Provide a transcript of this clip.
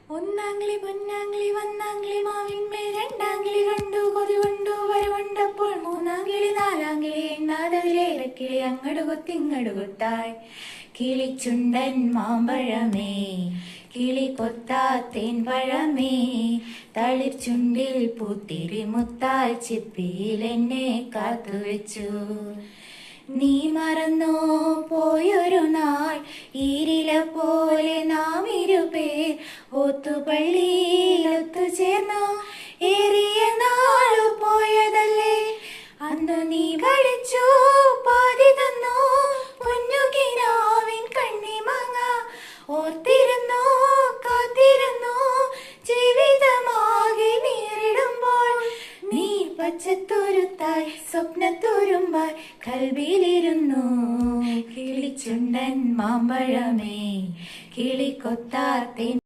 ഒന്നാംകിളി പൊന്നാംകിളി വന്നാംകിളി മാവിന്മേൽ രണ്ടാംകിളി കണ്ടു കൊതി കൊണ്ടു വരവുണ്ടപ്പോൾ മൂന്നാംകിളി നാലാംകിളി എണ്ണാതതിലേറക്കിളി അങ്ങട് കൊത്തിങ്ങട് കൊത്തായി കിളിച്ചുണ്ടൻ മാമ്പഴമേ കിളി കൊത്താത്തേൻ പഴമേ തളിർച്ചുണ്ടിൽ പൂത്തിരി മുത്താൽ ചിപ്പിയിൽ എന്നെ കാത്തുവെച്ചു. നീ മറന്നോ പോയൊരു നാൾ ഈരില പോലെ നാം ഇരുപേർ ഒത്തുപള്ളിയിൽ ഒത്തുചേർന്നോ ഏറിയ നാളു പോയതല്ലേ. അന്ന് നീ പഠിച്ചു പാതി തന്നോ പൊന്നുകിനാവിൻ കണ്ണിമാങ്ങ ഓർത്തിരുന്നോ കാത്തിരുന്നോ ജീവിതമാകെ നേരിടുമ്പോൾ നീ പച്ചത്തുരുത്തായി സ്വപ്നത്തുരുമ്പായി കൽവിയിലിരുന്നു. കിളിച്ചുണ്ടൻ മാമ്പഴമേ കിളിക്കൊത്താത്തേൻ